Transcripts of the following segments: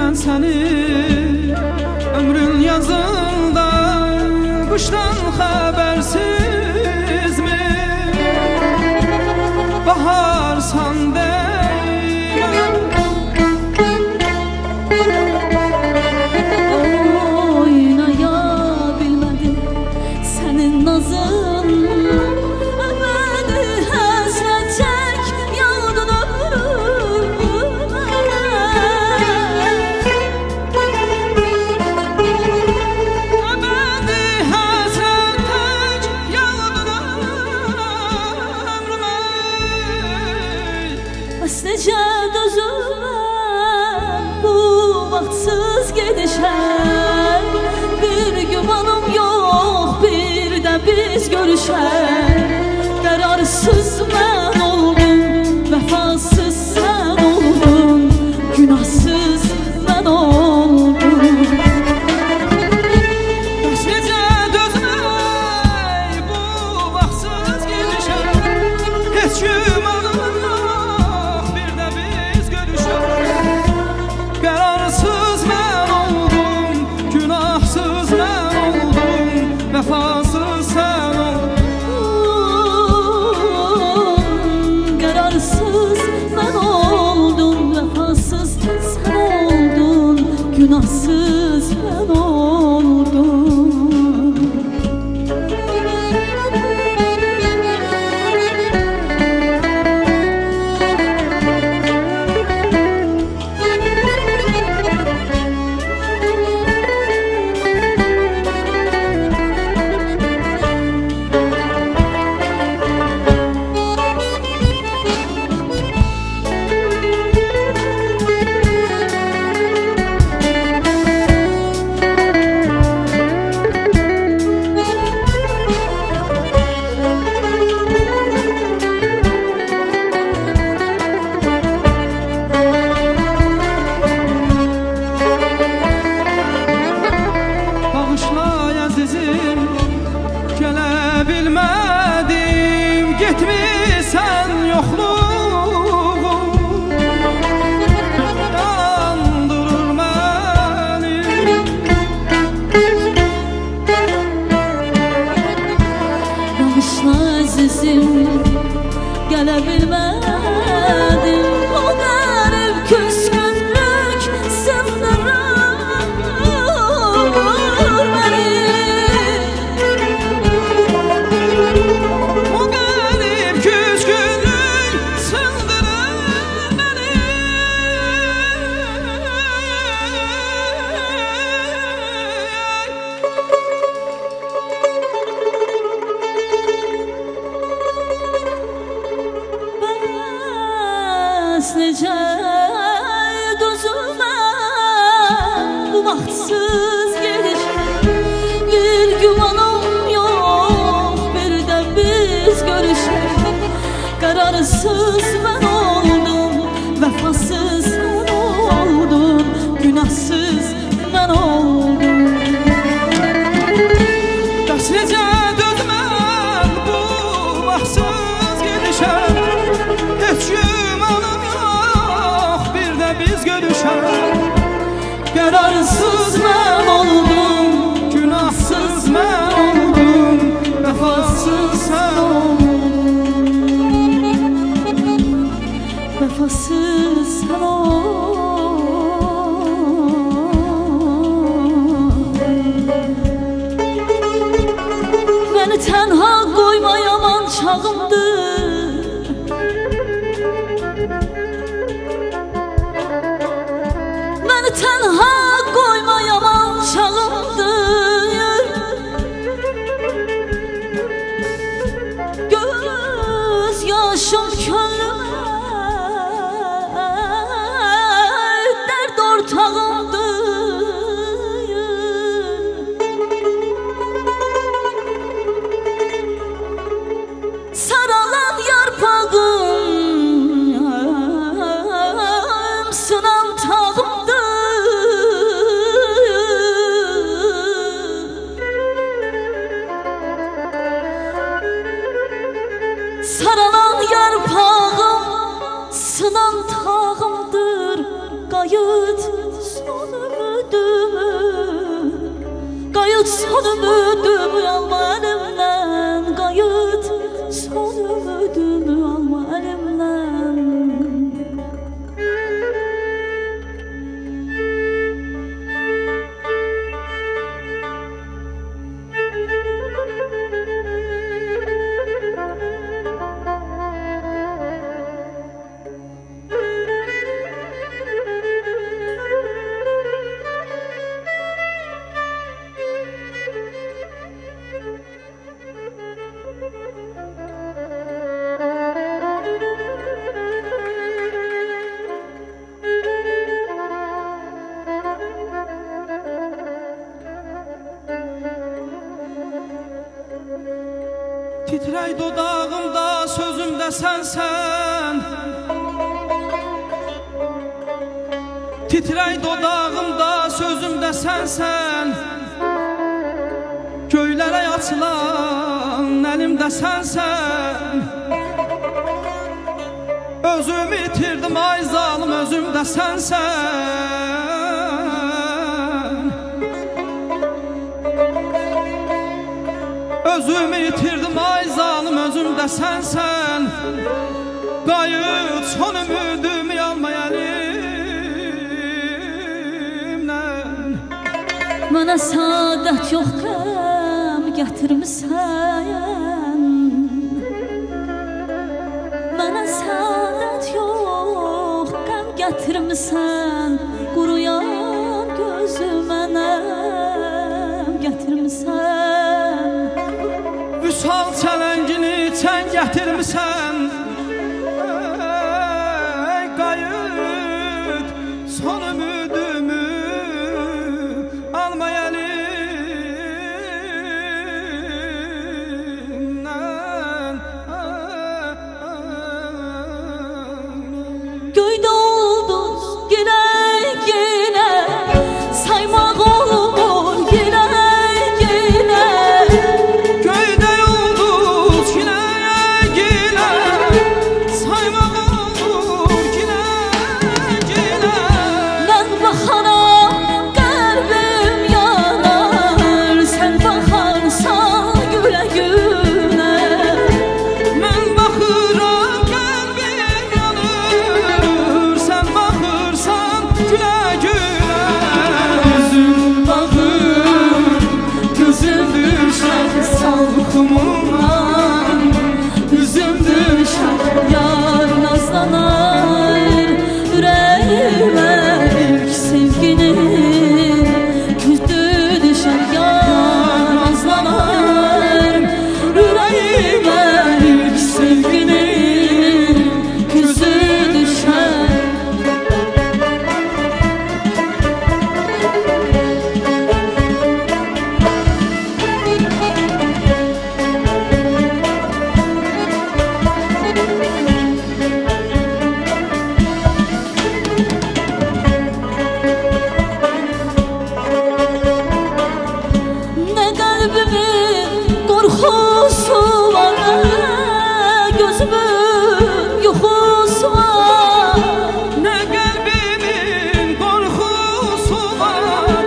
ben seni. Ömrün yazında kıştan habersiz mi? Baharsan değmem. Oynaya bilmedim senin nazın. Ömrünü hasret çek yağdın ömrüme. Ömrünü hasret çek yağdın ömrüme. Bəs necə dözülməm bu vaxtsız gedişəm. Bir gümanım yox, bir də biz görüşək. Qərarsız mən oldum, vəfasız sən oldun, günahsız mən oldum. Bəs necə dözmək bu vaxtsız gedişəm. Heç gümanım yox, bir də biz görüşək. Qərarsız mən oldum, günahsız mən oldum, vəfasız sən oldun. Qərarsız mən oldum, vəfasız sən oldun, günahsız mən oldum. Bağışlay əzizim, gələ bilmədim, getmisən yoxluğum. Yandırır məni. Bağışla əzizim, gələ bilmədim. O qərib küskünlük sındırır məni. O qərib küskünlük sındırır məni. Bəs necə dözülməm bu vaxtsız gediş. Bir gümanım yox, bir də biz görüşək. Qərarsız mən oldum, vəfasız sən oldun, günahsız mən oldum. Bəs necə dözməm bu vaxtsız gedişəm. Heç gümanım yox, bir də biz görüşək. Qərarsız mən oldum, günahsız mən oldum, vəfasız sən oldun. Vəfasız sən oldun. Məni tənha qoyma, yaman çağımdır. Məni tənha qoyma, yaman çağımdır. Göz yaşım könlümə dərd ortağımdır. Saralan yarpağım sınan tağımdır. Saralan yarpağım sınan tağımdır. Qayıt son ümidimi, qayıt son ümidimi alma əlimdən, qayıt son ümidimi alma əlimdən. Titrək dodağımda sözümdə sənsən, titrək dodağımda sözümdə sənsən, göylərə açılan əlimdə sənsən. Özümü itirdim ay zalım, özümdə sənsən. Özümü itirdim ay zalım, özümdə sənsən. Qayıt son ümidimi alma əlimdən. Mənə saadət yox qəm gətirmisən, mənə saadət yox qəm gətirmisən, quruyan gözümə nəm gətirmisən. Vüsal çələngini çən gətirmisən. Qayıt son ümidimi alma əlimdən. Göydə ulduz yenə yenə, saymaq olmur yenə yenə. Göydə ulduz yenə yenə, saymaq olmur yenə yenə. Mən baxaram qəlbim yanar, sən baxarsan gülə gülə. Mən baxıram qəlbim yanır, sən baxırsan gülə gülə. Üzüm baxır, gözüm düşər salxımından, üzüm düşər yar nazlanar. Ürəyimə ilk sevgini kötü düşər yar nazlanar. Ürəyimə ilk sevgini gözü düşər. Ne qəlbimin qorxusu var, nə gözümün yuxusu var. Nə qəlbimin qorxusu var,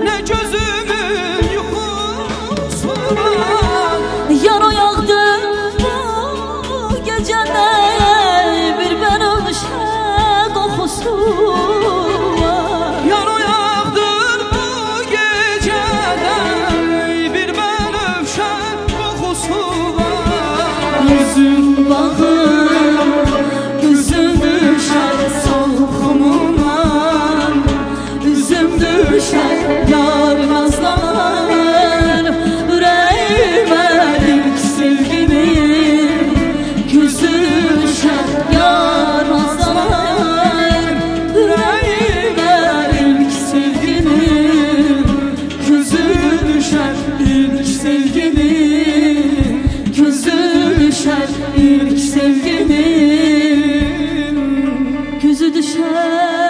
nə gözümün yuxusu var. Yar oyaqdı bu gecədə, bir bənövşə qoxusu var. Yar oyaqdır bu gecədə, bir bənövşə qoxusu var. Yüzüm baxır, gözüm düşər salxımından, üzüm düşər yar nazlanar. Ürəyimə ilk sevginin gözü düşər yar nazlanar. Ürəyimə ilk sevginin gözü düşər, ilk sevginin gözü düşər, ilk sevginin gözü düşər.